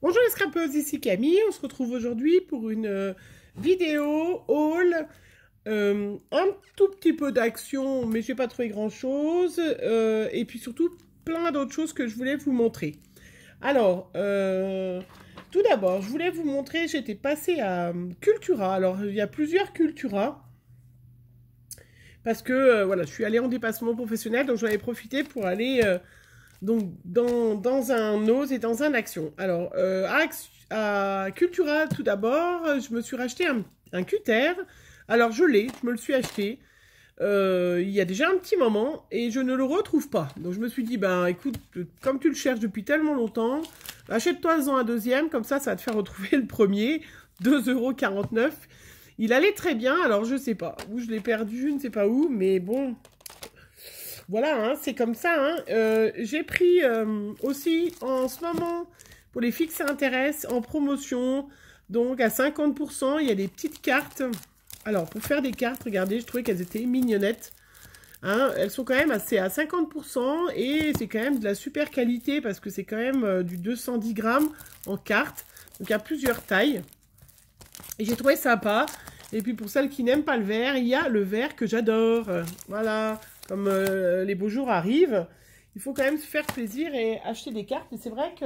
Bonjour les scrapeuses, ici Camille. On se retrouve aujourd'hui pour une vidéo haul. Un tout petit peu d'action, mais j'ai pas trouvé grand chose. Et puis surtout plein d'autres choses que je voulais vous montrer. Alors, tout d'abord, je voulais vous montrer, j'étais passée à Cultura. Alors, il y a plusieurs Cultura. Parce que, voilà, je suis allée en dépassement professionnel, donc j'en ai profité pour aller... donc, dans un Ose et dans un Action. Alors, à Cultura, tout d'abord, je me suis racheté un cutter. Alors, je me le suis acheté. Il y a déjà un petit moment et je ne le retrouve pas. Donc, je me suis dit, ben, écoute, comme tu le cherches depuis tellement longtemps, achète-toi-en un deuxième, comme ça va te faire retrouver le premier, 2,49 €. Il allait très bien, alors je sais pas où je l'ai perdu, je ne sais pas où, mais bon... Voilà, hein, c'est comme ça. Hein. J'ai pris aussi en ce moment, pour les fixes intérêts, en promotion, donc à 50%, il y a des petites cartes. Alors, pour faire des cartes, regardez, je trouvais qu'elles étaient mignonnettes. Hein, elles sont quand même assez à 50% et c'est quand même de la super qualité parce que c'est quand même du 210 grammes en cartes. Donc, il y a plusieurs tailles. Et j'ai trouvé sympa. Et puis, pour celles qui n'aiment pas le vert, il y a le vert que j'adore. Voilà. Comme les beaux jours arrivent, il faut quand même se faire plaisir et acheter des cartes. Et c'est vrai que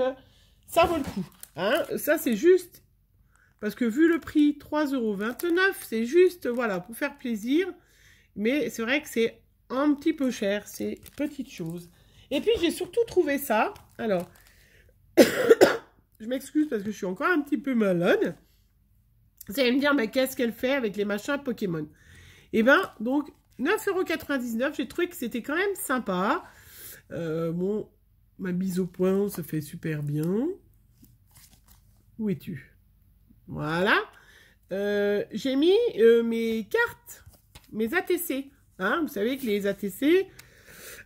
ça vaut le coup. Hein. Ça, c'est juste, parce que vu le prix, 3,29 €, c'est juste, voilà, pour faire plaisir. Mais c'est vrai que c'est un petit peu cher, ces petites choses. Et puis, j'ai surtout trouvé ça. Alors, je m'excuse parce que je suis encore un petit peu malade. Vous allez me dire, mais qu'est-ce qu'elle fait avec les machins Pokémon? Et ben, donc... 9,99 €, j'ai trouvé que c'était quand même sympa. Bon, ma mise au point, ça fait super bien. Où es-tu? Voilà. J'ai mis mes cartes, mes ATC. Hein, vous savez que les ATC,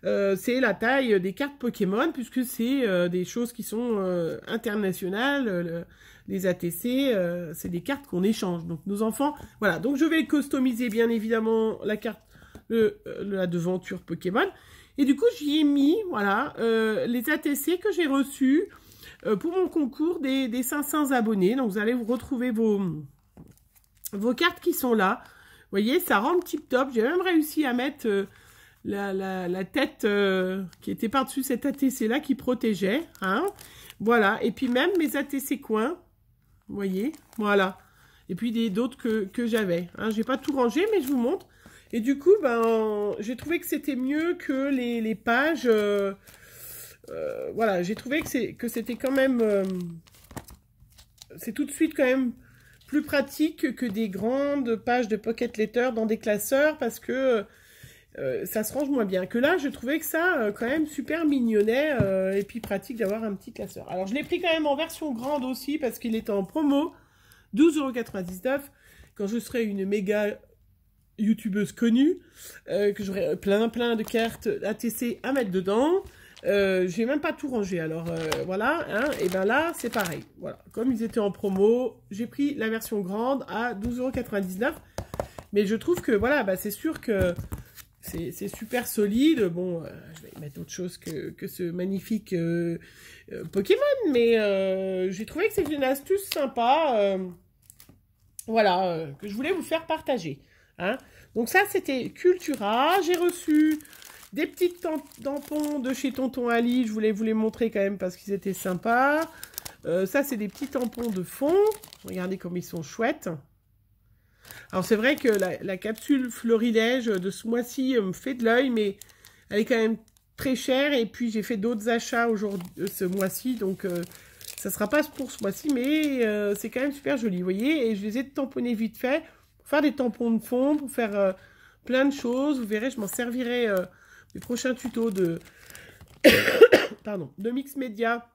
c'est la taille des cartes Pokémon, puisque c'est des choses qui sont internationales. Les ATC, c'est des cartes qu'on échange. Donc, nos enfants... Voilà, donc je vais customiser, bien évidemment, la carte... la devanture Pokémon. Et du coup, j'y ai mis, voilà, les ATC que j'ai reçus pour mon concours des 500 abonnés. Donc, vous allez vous retrouver vos cartes qui sont là. Vous voyez, ça rentre tip-top. J'ai même réussi à mettre la tête qui était par-dessus cette ATC-là qui protégeait. Hein. Voilà. Et puis, même mes ATC coins. Vous voyez, voilà. Et puis, d'autres que j'avais. Hein. Je n'ai pas tout rangé, mais je vous montre. Et du coup, ben, j'ai trouvé que c'était mieux que les pages. Voilà, j'ai trouvé que c'était quand même... c'est tout de suite quand même plus pratique que des grandes pages de pocket letter dans des classeurs parce que ça se range moins bien. Que là, je trouvais que ça, quand même, super mignonnet et puis pratique d'avoir un petit classeur. Alors, je l'ai pris quand même en version grande aussi parce qu'il était en promo, 12,99 €. Quand je serai une méga... youtubeuse connue, que j'aurai plein de cartes ATC à mettre dedans. J'ai même pas tout rangé, alors voilà, hein, et ben là, c'est pareil. Voilà, comme ils étaient en promo, j'ai pris la version grande à 12,99 €. Mais je trouve que, voilà, bah, c'est sûr que c'est super solide. Bon, je vais mettre autre chose que ce magnifique Pokémon, mais j'ai trouvé que c'est une astuce sympa, voilà, que je voulais vous faire partager. Hein. Donc ça, c'était Cultura. J'ai reçu des petits tampons de chez Tonton Ali. Je voulais vous les montrer quand même parce qu'ils étaient sympas. Ça, c'est des petits tampons de fond. Regardez comme ils sont chouettes. Alors, c'est vrai que la capsule florilège de ce mois-ci me fait de l'œil, mais elle est quand même très chère. Et puis, j'ai fait d'autres achats ce mois-ci, donc... ça ne sera pas pour ce mois-ci, mais c'est quand même super joli, vous voyez. Et je les ai tamponnés vite fait. Faire des tampons de fond, pour faire plein de choses. Vous verrez, je m'en servirai des prochains tutos de, pardon, de Mix Media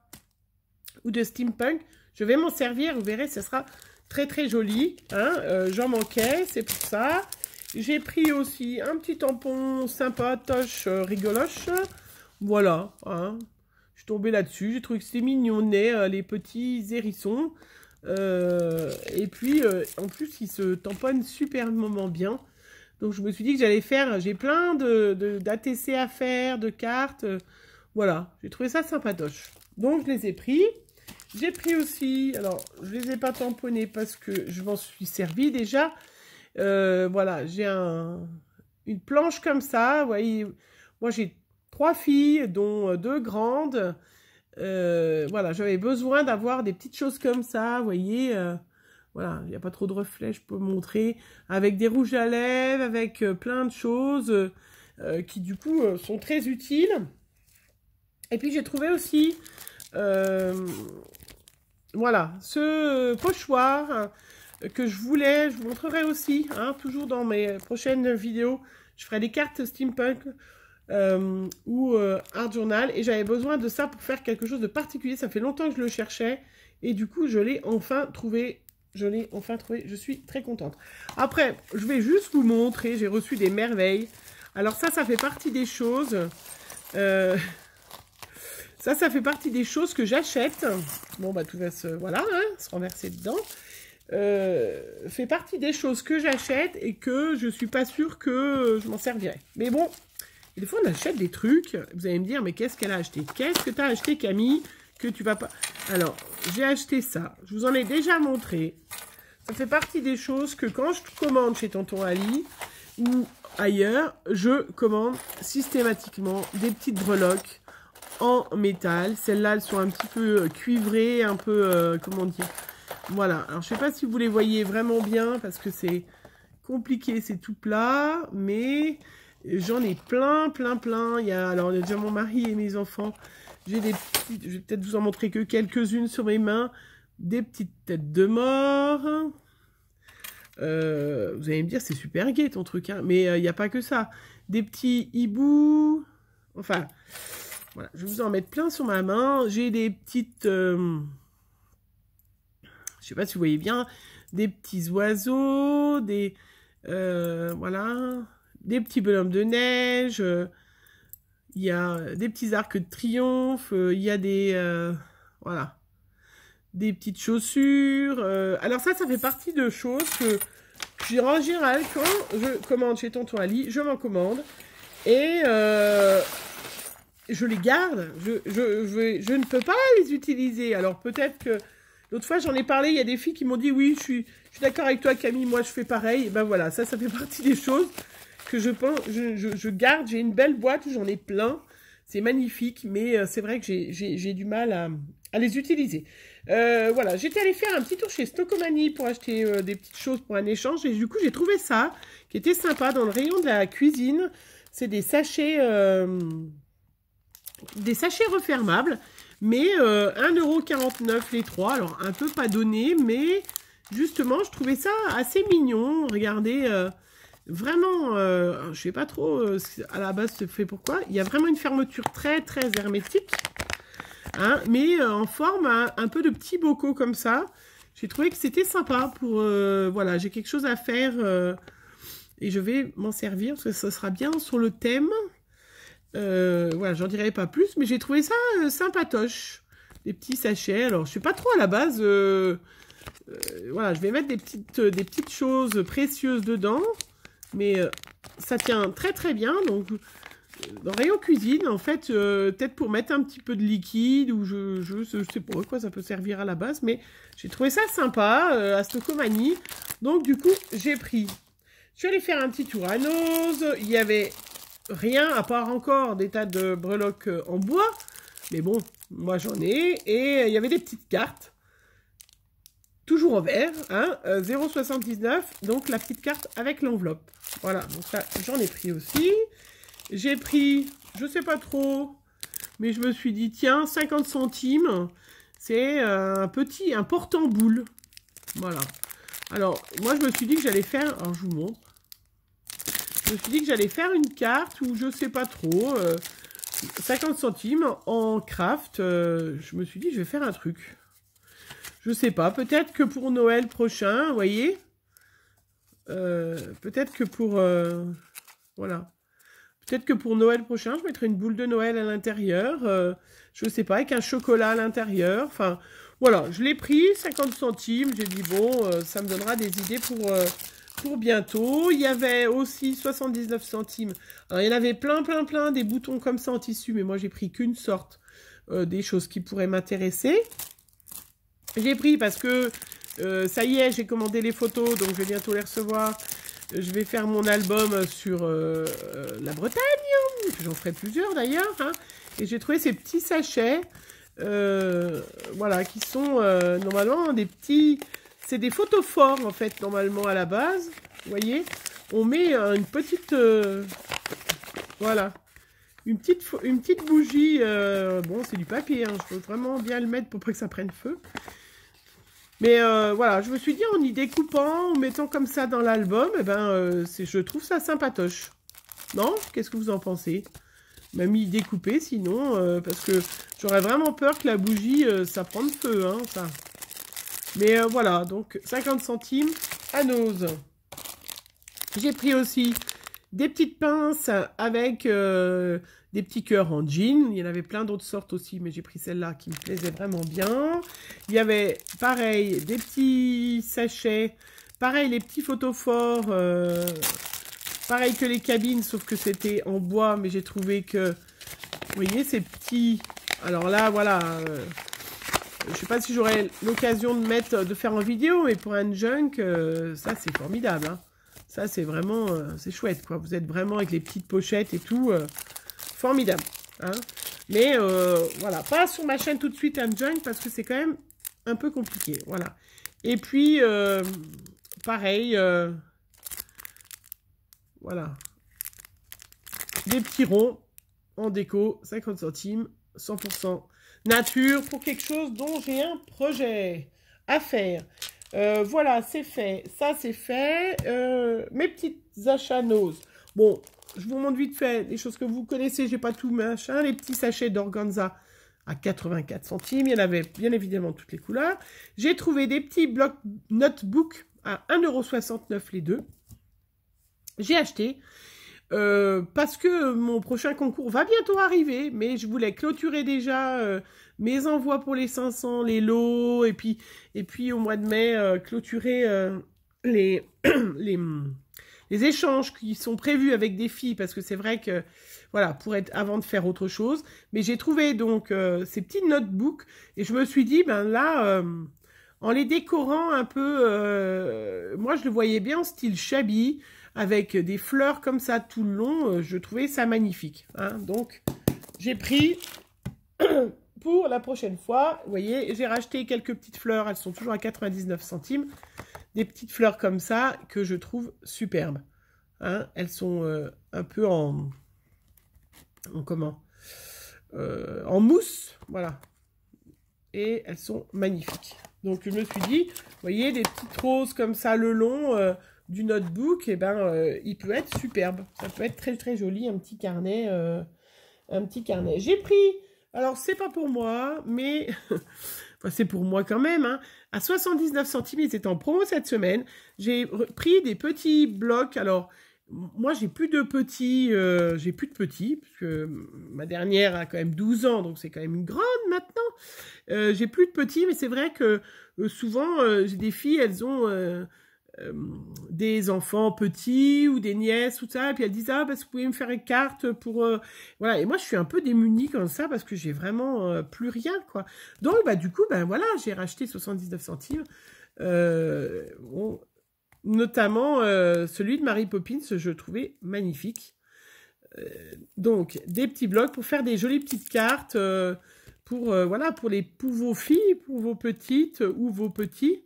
ou de Steampunk. Je vais m'en servir, vous verrez, ce sera très joli. Hein. J'en manquais, c'est pour ça. J'ai pris aussi un petit tampon sympatoche, rigoloche. Voilà, hein. Je suis tombée là-dessus. J'ai trouvé que c'était mignonnet, les petits hérissons. Et puis, en plus, il se tamponne superbement bien. Donc, je me suis dit que j'allais faire... J'ai plein d'ATC à faire, de cartes. Voilà, j'ai trouvé ça sympatoche. Donc, je les ai pris. J'ai pris aussi, alors je les ai pas tamponnés parce que je m'en suis servi déjà. Voilà, j'ai une planche comme ça. Vous voyez, moi j'ai 3 filles, dont 2 grandes. Voilà, j'avais besoin d'avoir des petites choses comme ça, vous voyez. Voilà, il n'y a pas trop de reflets, je peux vous montrer. Avec des rouges à lèvres, avec plein de choses qui du coup sont très utiles. Et puis j'ai trouvé aussi, voilà, ce pochoir que je voulais, je vous montrerai aussi, hein, toujours dans mes prochaines vidéos. Je ferai des cartes steampunk ou art journal, et j'avais besoin de ça pour faire quelque chose de particulier. Ça fait longtemps que je le cherchais, et du coup je l'ai enfin trouvé. Je suis très contente. Après, je vais juste vous montrer, j'ai reçu des merveilles. Alors ça fait partie des choses... ça fait partie des choses que j'achète. Bon, bah, tout va se... Voilà, hein, se renverser dedans. Fait partie des choses que j'achète et que je suis pas sûre que je m'en servirai. Mais bon, des fois, on achète des trucs. Vous allez me dire, mais qu'est-ce qu'elle a acheté? Qu'est-ce que tu as acheté, Camille, que tu vas pas... Alors, j'ai acheté ça. Je vous en ai déjà montré. Ça fait partie des choses que quand je commande chez Tonton Ali ou ailleurs, je commande systématiquement des petites breloques en métal. Celles-là, elles sont un petit peu cuivrées, un peu, comment dire. Voilà. Alors, je sais pas si vous les voyez vraiment bien parce que c'est compliqué, c'est tout plat, mais j'en ai plein. Alors, il y a déjà mon mari et mes enfants. J'ai des petites, je vais peut-être vous en montrer que quelques-unes sur mes mains. Des petites têtes de mort. Vous allez me dire, c'est super gai ton truc, hein. Mais il n'y a pas que ça. Des petits hiboux. Enfin, voilà, je vais vous en mettre plein sur ma main. J'ai des petites... je sais pas si vous voyez bien. Des petits oiseaux. Des... voilà. Des petits bonhommes de neige. Il y a des petits arcs de triomphe. Il y a des... voilà. Des petites chaussures. Alors ça fait partie de choses que en général, quand je commande chez Tonton Ali, je m'en commande. Et je les garde. Je ne peux pas les utiliser. Alors peut-être que... L'autre fois, j'en ai parlé, il y a des filles qui m'ont dit, oui, je suis d'accord avec toi, Camille, moi je fais pareil. Et ben voilà, ça fait partie des choses que je pense, je garde. J'ai une belle boîte où j'en ai plein. C'est magnifique, mais c'est vrai que j'ai du mal à les utiliser. Voilà, j'étais allée faire un petit tour chez Stockomanie pour acheter des petites choses pour un échange. Et du coup, j'ai trouvé ça, qui était sympa, dans le rayon de la cuisine. C'est des sachets refermables, mais 1,49 € les 3. Alors, un peu pas donné, mais justement, je trouvais ça assez mignon. Regardez... vraiment, je sais pas trop à la base c'est fait pourquoi. Il y a vraiment une fermeture très hermétique, hein, mais en forme un peu de petits bocaux comme ça. J'ai trouvé que c'était sympa pour... voilà, j'ai quelque chose à faire et je vais m'en servir parce que ça sera bien sur le thème. Voilà, j'en dirai pas plus, mais j'ai trouvé ça sympatoche. Des petits sachets. Alors, je sais pas trop à la base... voilà, je vais mettre des petites choses précieuses dedans. Mais ça tient très bien. Donc, dans le rayon cuisine, en fait, peut-être pour mettre un petit peu de liquide, ou je sais pas à quoi ça peut servir à la base, mais j'ai trouvé ça sympa à Stockomanie. Donc, du coup, j'ai pris. Je suis allée faire un petit tour à Nose. Il y avait rien, à part encore des tas de breloques en bois. Mais bon, moi j'en ai. Et il y avait des petites cartes. Toujours en vert, hein, 0,79, donc la petite carte avec l'enveloppe. Voilà, donc ça, j'en ai pris aussi. J'ai pris, je sais pas trop, mais je me suis dit, tiens, 50 centimes, c'est un porte-en-boule. Voilà. Alors, moi, je me suis dit que j'allais faire, alors je vous montre. Je me suis dit que j'allais faire une carte où je sais pas trop, 50 centimes en craft. Je me suis dit, je vais faire un truc. Je sais pas, peut-être que pour Noël prochain, vous voyez, peut-être que pour, voilà, peut-être que pour Noël prochain, je mettrai une boule de Noël à l'intérieur, je sais pas, avec un chocolat à l'intérieur, enfin, voilà, je l'ai pris, 50 centimes, j'ai dit, bon, ça me donnera des idées pour bientôt. Il y avait aussi 79 centimes, alors il y en avait plein, des boutons comme ça en tissu, mais moi j'ai pris qu'une sorte, des choses qui pourraient m'intéresser. J'ai pris parce que ça y est, j'ai commandé les photos, donc je vais bientôt les recevoir. Je vais faire mon album sur la Bretagne. J'en ferai plusieurs d'ailleurs. Hein. Et j'ai trouvé ces petits sachets. Voilà, qui sont normalement des petits... C'est des photophores en fait, normalement à la base. Vous voyez, on met une petite... voilà. Une petite bougie. Bon, c'est du papier. Hein, je peux vraiment bien le mettre pour pas que ça prenne feu. Mais voilà, je me suis dit en y découpant, en mettant comme ça dans l'album, eh ben, je trouve ça sympatoche. Non? Qu'est-ce que vous en pensez? Même y découper sinon, parce que j'aurais vraiment peur que la bougie, ça prenne feu, hein, ça. Mais voilà, donc 50 centimes à Nose. J'ai pris aussi des petites pinces avec des petits cœurs en jean. Il y en avait plein d'autres sortes aussi, mais j'ai pris celle-là qui me plaisait vraiment bien. Il y avait, pareil, des petits sachets. Pareil, les petits photophores. Pareil que les cabines, sauf que c'était en bois, mais j'ai trouvé que... Vous voyez, ces petits... Alors là, voilà... je sais pas si j'aurai l'occasion de faire en vidéo, mais pour un junk, ça, c'est formidable, hein. Ça, c'est vraiment... c'est chouette, quoi. Vous êtes vraiment avec les petites pochettes et tout... formidable. Hein. Mais voilà, pas sur ma chaîne tout de suite un junk parce que c'est quand même un peu compliqué. Voilà. Et puis, pareil, voilà. Des petits ronds en déco, 50 centimes, 100% nature pour quelque chose dont j'ai un projet à faire. Voilà, c'est fait. Ça, c'est fait. Mes petites achats Nose. Bon, je vous montre vite fait les choses que vous connaissez. J'ai pas tout machin. Les petits sachets d'organza à 84 centimes. Il y en avait bien évidemment toutes les couleurs. J'ai trouvé des petits blocs notebook à 1,69 € les deux. J'ai acheté parce que mon prochain concours va bientôt arriver, mais je voulais clôturer déjà mes envois pour les 500, les lots, et puis au mois de mai, clôturer les, les échanges qui sont prévus avec des filles, parce que c'est vrai que, voilà, avant de faire autre chose. Mais j'ai trouvé donc ces petits notebooks, et je me suis dit, ben là, en les décorant un peu, moi je le voyais bien en style shabby, avec des fleurs comme ça tout le long, je trouvais ça magnifique. Hein. Donc, j'ai pris pour la prochaine fois, vous voyez, j'ai racheté quelques petites fleurs, elles sont toujours à 99 centimes. Des petites fleurs comme ça que je trouve superbes. Hein. Elles sont un peu en comment en mousse, voilà. Et elles sont magnifiques. Donc, je me suis dit, vous voyez, des petites roses comme ça le long... du notebook, et ben, il peut être superbe. Ça peut être très très joli, un petit carnet. J'ai pris, alors c'est pas pour moi, mais enfin, c'est pour moi quand même. Hein, à 79 centimes, ils étaient en promo cette semaine. J'ai pris des petits blocs. Alors, moi, j'ai plus de petits, parce que ma dernière a quand même 12 ans, donc c'est quand même une grande maintenant. J'ai plus de petits, mais c'est vrai que souvent, j'ai des filles, elles ont... des enfants petits ou des nièces ou ça, et puis elles disent, ah, bah, vous pouvez me faire une carte pour... Voilà, et moi, je suis un peu démunie comme ça, parce que j'ai vraiment plus rien, quoi. Donc, bah, du coup, ben voilà, j'ai racheté 79 centimes, bon, notamment celui de Mary Poppins, je trouvais magnifique. Donc, des petits blocs pour faire des jolies petites cartes, voilà, pour vos filles, pour vos petites ou vos petits,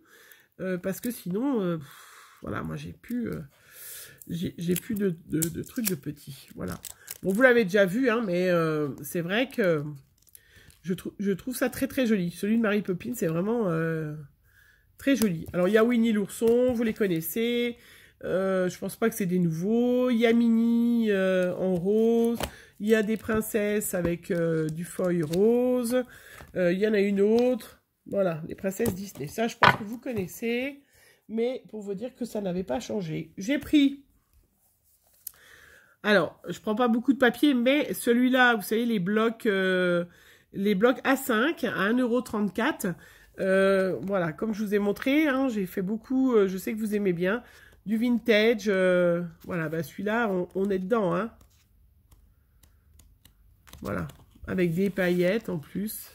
parce que sinon, voilà, moi j'ai plus de trucs de petits. Voilà. Bon, vous l'avez déjà vu, hein, mais c'est vrai que je trouve ça très très joli. Celui de Mary Poppins, c'est vraiment très joli. Alors, il y a Winnie l'ourson, vous les connaissez. Je pense pas que c'est des nouveaux. Il y a Minnie en rose. Il y a des princesses avec du foil rose. Il y en a une autre. Voilà, les princesses Disney. Ça, je pense que vous connaissez. Mais pour vous dire que ça n'avait pas changé. J'ai pris... Alors, je prends pas beaucoup de papier, mais celui-là, vous savez, les blocs A5 à 1,34 €. Voilà, comme je vous ai montré, hein, j'ai fait beaucoup, je sais que vous aimez bien, du vintage. Voilà, bah celui-là, on est dedans. Hein. Voilà, avec des paillettes en plus.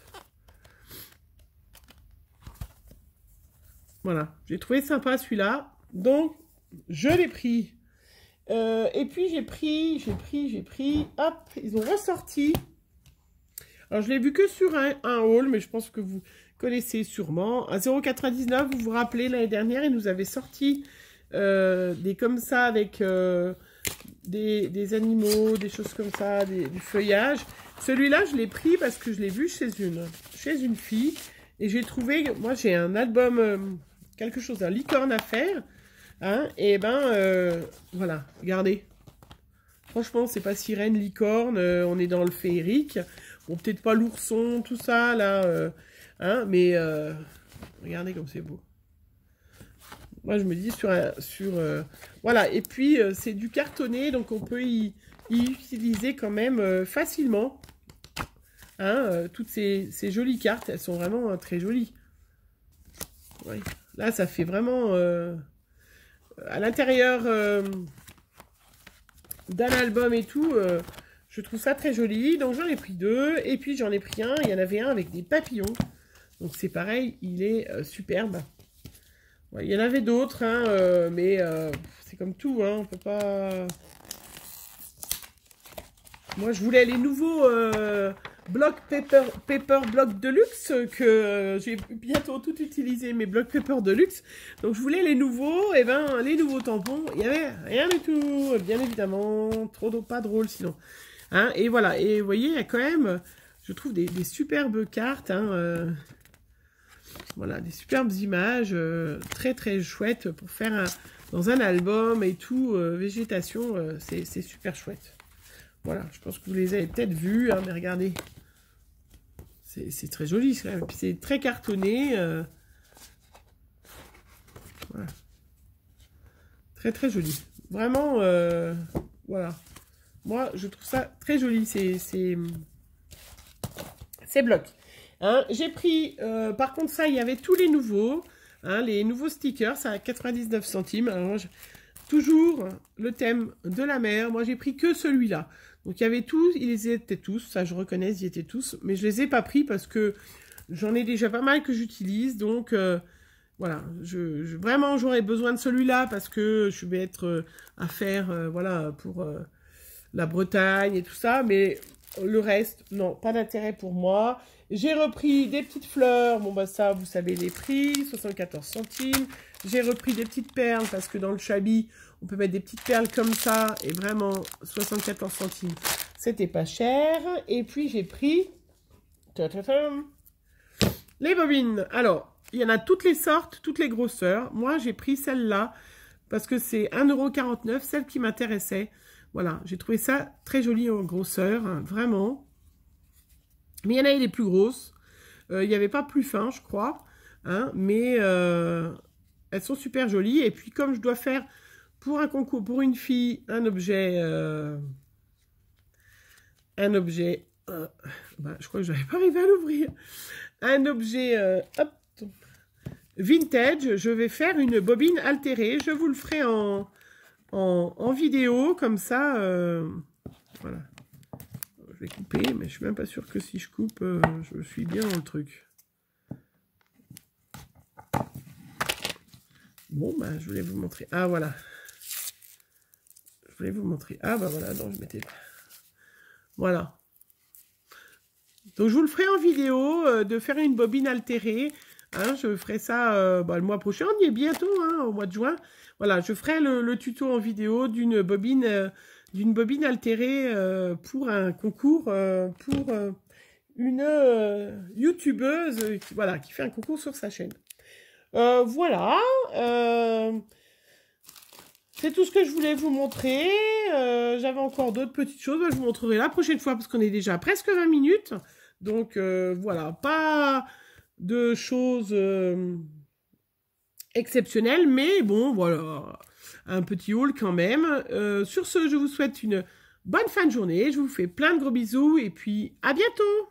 Voilà, j'ai trouvé sympa celui-là. Donc, je l'ai pris. Et puis, j'ai pris. Hop, ils ont ressorti. Alors, je l'ai vu que sur un haul, mais je pense que vous connaissez sûrement. À 0,99, vous vous rappelez, l'année dernière, ils nous avaient sorti des comme ça avec des animaux, des choses comme ça, du feuillage. Celui-là, je l'ai pris parce que je l'ai vu chez une fille. Et j'ai trouvé, moi j'ai un album, quelque chose, un licorne à faire. Hein, et ben, voilà, regardez. Franchement, c'est pas sirène, licorne, on est dans le féerique. Bon, peut-être pas l'ourson, tout ça, là. Hein, mais regardez comme c'est beau. Moi, je me dis voilà, et puis c'est du cartonné, donc on peut y utiliser quand même facilement. Hein, toutes ces jolies cartes, elles sont vraiment très jolies. Ouais. Là, ça fait vraiment... à l'intérieur d'un album et tout, je trouve ça très joli. Donc, j'en ai pris 2. Et puis, j'en ai pris un. Il y en avait un avec des papillons. Donc, c'est pareil, il est superbe. Ouais, il y en avait d'autres, hein, mais c'est comme tout, hein, on peut pas... Moi, je voulais les nouveaux blocs paper blocs de luxe, que j'ai bientôt tout utilisé, mes blocs paper de luxe. Donc, je voulais les nouveaux, et ben, les nouveaux tampons, il n'y avait rien du tout, bien évidemment, pas drôle sinon. Hein, et voilà, et vous voyez, il y a quand même, je trouve, des superbes cartes, hein, voilà, des superbes images, très très chouettes pour faire dans un album et tout, végétation, c'est super chouette. Voilà, je pense que vous les avez peut-être vus, hein, mais regardez, c'est très joli, quand même. Puis c'est très cartonné, voilà, très très joli, vraiment, voilà, moi je trouve ça très joli, ces blocs. Hein, j'ai pris, par contre ça, il y avait tous les nouveaux, hein, les nouveaux stickers, ça à 99 centimes. Alors moi, toujours le thème de la mer, moi j'ai pris que celui-là. Donc il y avait tous, ils étaient tous, ça je reconnais, ils y étaient tous, mais je les ai pas pris parce que j'en ai déjà pas mal que j'utilise, donc voilà, vraiment j'aurais besoin de celui-là parce que je vais être à faire, voilà, pour la Bretagne et tout ça, mais le reste, non, pas d'intérêt pour moi. J'ai repris des petites fleurs, bon bah ça, vous savez les prix, 74 centimes. J'ai repris des petites perles, parce que dans le Chabi, on peut mettre des petites perles comme ça, et vraiment, 74 centimes, c'était pas cher. Et puis j'ai pris les bobines. Alors, il y en a toutes les sortes, toutes les grosseurs. Moi, j'ai pris celle-là, parce que c'est 1,49 €, celle qui m'intéressait. Voilà, j'ai trouvé ça très joli en grosseur, hein, vraiment. Mais il y en a des plus grosses. Il n'y avait pas plus fin, je crois. Hein, mais elles sont super jolies. Et puis, comme je dois faire pour un concours, pour une fille, un objet... je crois que je n'avais pas arrivé à l'ouvrir. Un objet hop, vintage. Je vais faire une bobine altérée. Je vous le ferai en vidéo, comme ça. Voilà. Je vais couper, mais je suis même pas sûre que si je coupe, je suis bien dans le truc. Bon, bah, je voulais vous montrer. Ah, voilà. Je voulais vous montrer. Ah, bah voilà, non, je m'étais... Voilà. Donc, je vous le ferai en vidéo, de faire une bobine altérée. Hein, je ferai ça le mois prochain. On y est bientôt, hein, au mois de juin. Voilà, je ferai le tuto en vidéo d'une bobine altérée pour un concours, pour une youtubeuse qui fait un concours sur sa chaîne. Voilà, c'est tout ce que je voulais vous montrer. J'avais encore d'autres petites choses, je vous montrerai la prochaine fois parce qu'on est déjà à presque 20 minutes. Donc voilà, pas de choses exceptionnelles, mais bon, voilà, un petit haul quand même. Sur ce, je vous souhaite une bonne fin de journée. Je vous fais plein de gros bisous et puis à bientôt!